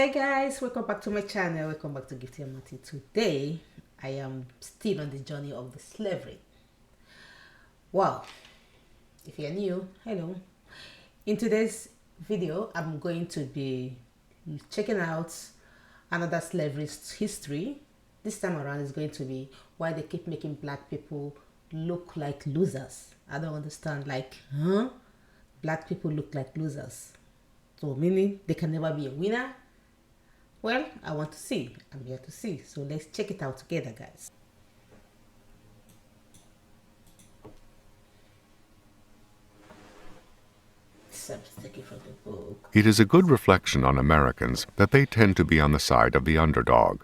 Hi guys, welcome back to my channel. Welcome back to Gifty and Matty. Today I am still on the journey of the slavery. Wow, if you're new, hello. In today's video I'm going to be checking out another slavery history. This time around is going to be why they keep making black people look like losers. I don't understand, like, black people look like losers, so meaning they can never be a winner. Well, I want to see. I'm here to see. So let's check it out together, guys. It is a good reflection on Americans that they tend to be on the side of the underdog.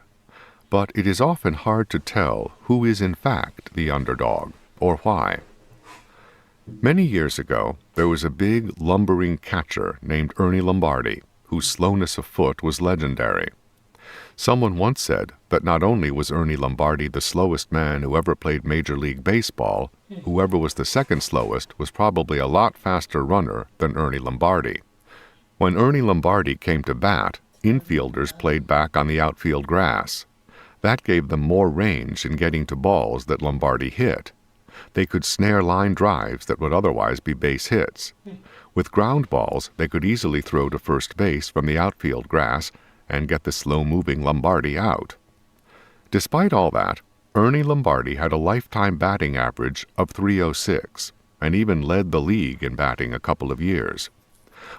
But it is often hard to tell who is in fact the underdog, or why. Many years ago, there was a big, lumbering catcher named Ernie Lombardi, whose slowness of foot was legendary. Someone once said that not only was Ernie Lombardi the slowest man who ever played Major League Baseball, whoever was the second slowest was probably a lot faster runner than Ernie Lombardi. When Ernie Lombardi came to bat, infielders played back on the outfield grass. That gave them more range in getting to balls that Lombardi hit. They could snare line drives that would otherwise be base hits. With ground balls, they could easily throw to first base from the outfield grass and get the slow-moving Lombardi out. Despite all that, Ernie Lombardi had a lifetime batting average of .306 and even led the league in batting a couple of years.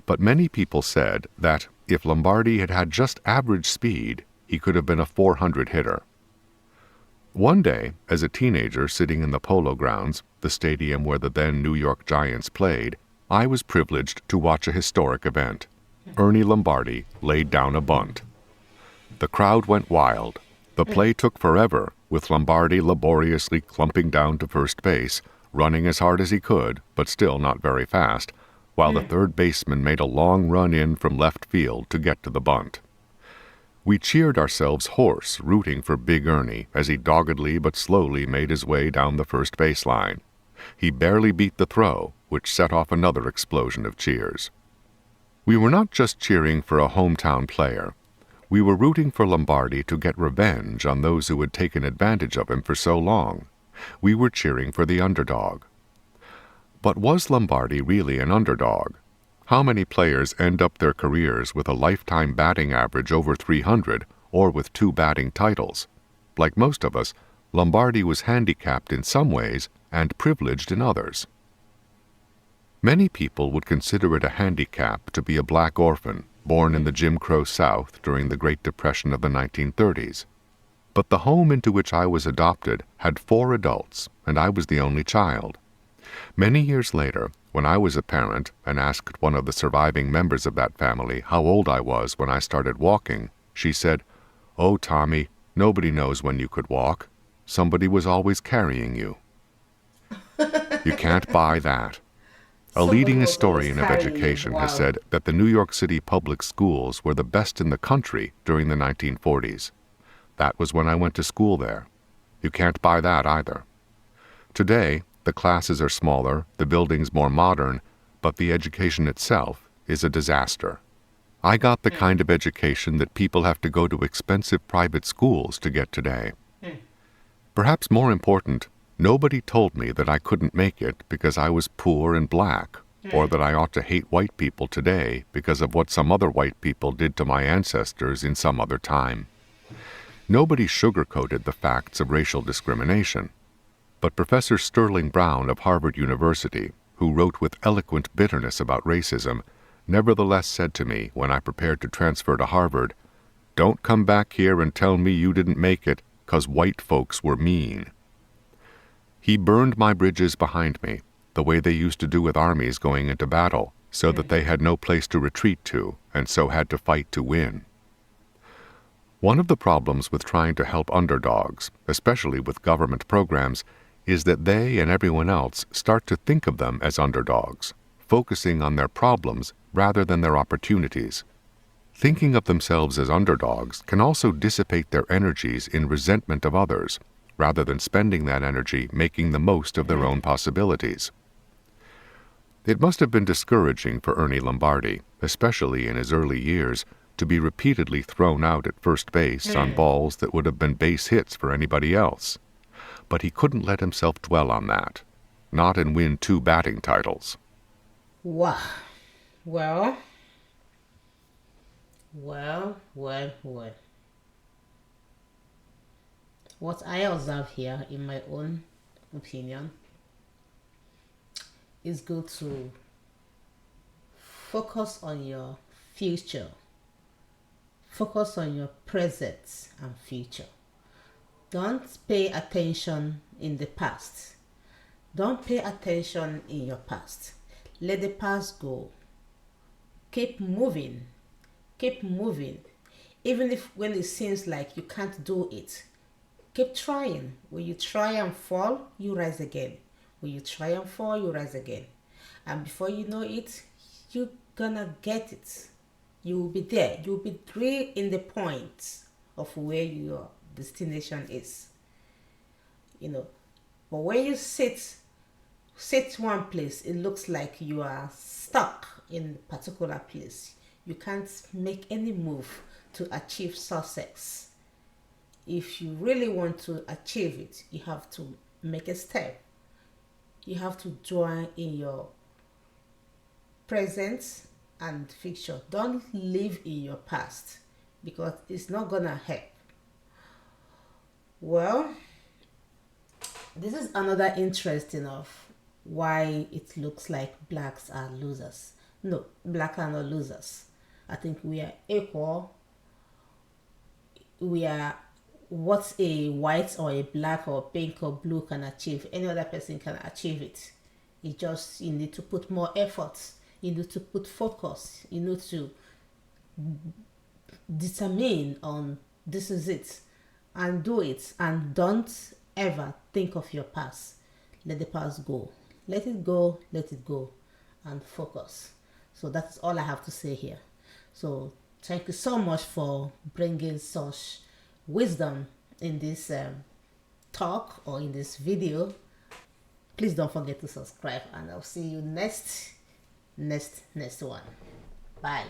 But many people said that if Lombardi had had just average speed, he could have been a .400 hitter. One day, as a teenager sitting in the Polo Grounds, the stadium where the then New York Giants played, I was privileged to watch a historic event. Ernie Lombardi laid down a bunt. The crowd went wild. The play took forever, with Lombardi laboriously clumping down to first base, running as hard as he could, but still not very fast, while the third baseman made a long run in from left field to get to the bunt. We cheered ourselves hoarse, rooting for Big Ernie as he doggedly but slowly made his way down the first baseline. He barely beat the throw, which set off another explosion of cheers. We were not just cheering for a hometown player. We were rooting for Lombardi to get revenge on those who had taken advantage of him for so long. We were cheering for the underdog. But was Lombardi really an underdog? How many players end up their careers with a lifetime batting average over .300 or with 2 batting titles? Like most of us, Lombardi was handicapped in some ways and privileged in others. Many people would consider it a handicap to be a black orphan born in the Jim Crow South during the Great Depression of the 1930s. But the home into which I was adopted had 4 adults, and I was the only child. Many years later, when I was a parent and asked one of the surviving members of that family how old I was when I started walking, she said, "Oh, Tommy, nobody knows when you could walk. Somebody was always carrying you." You can't buy that. A leading historian of education has said that the New York City public schools were the best in the country during the 1940s. That was when I went to school there. You can't buy that either. Today, the classes are smaller, the buildings more modern, but the education itself is a disaster. I got the kind of education that people have to go to expensive private schools to get today. Perhaps more important, nobody told me that I couldn't make it because I was poor and black, or that I ought to hate white people today because of what some other white people did to my ancestors in some other time. Nobody sugarcoated the facts of racial discrimination. But Professor Sterling Brown of Harvard University, who wrote with eloquent bitterness about racism, nevertheless said to me when I prepared to transfer to Harvard, "Don't come back here and tell me you didn't make it 'cause white folks were mean." He burned my bridges behind me, the way they used to do with armies going into battle, so that they had no place to retreat to, and so had to fight to win. One of the problems with trying to help underdogs, especially with government programs, is that they and everyone else start to think of them as underdogs, focusing on their problems rather than their opportunities. Thinking of themselves as underdogs can also dissipate their energies in resentment of others, rather than spending that energy making the most of their own possibilities. It must have been discouraging for Ernie Lombardi, especially in his early years, to be repeatedly thrown out at first base on balls that would have been base hits for anybody else. But he couldn't let himself dwell on that, not and win 2 batting titles. Wow. Well. What I observe here, in my own opinion, is good to focus on your future. Focus on your present and future. Don't pay attention in the past. Don't pay attention in your past. Let the past go. Keep moving. Keep moving. Even if when it seems like you can't do it, keep trying. When you try and fall, you rise again. When you try and fall, you rise again. And before you know it, you're gonna get it. You will be there. You'll be right in the point of where your destination is. But when you sit one place, it looks like you are stuck in a particular place. You can't make any move to achieve success. If you really want to achieve it, you have to make a step. You have to join in your present and future. Don't live in your past, because it's not gonna help. Well, this is another interesting of why it looks like blacks are losers. No, black are not losers. I think we are equal. We are what a white or a black or pink or blue can achieve. Any other person can achieve it. It just, you need to put more effort. You need to put focus. You need to determine on this is it, and do it. And don't ever think of your past. Let the past go. Let it go, and focus. So that's all I have to say here. So thank you so much for bringing such wisdom in this talk or in this video. Please don't forget to subscribe, and I'll see you next one. Bye.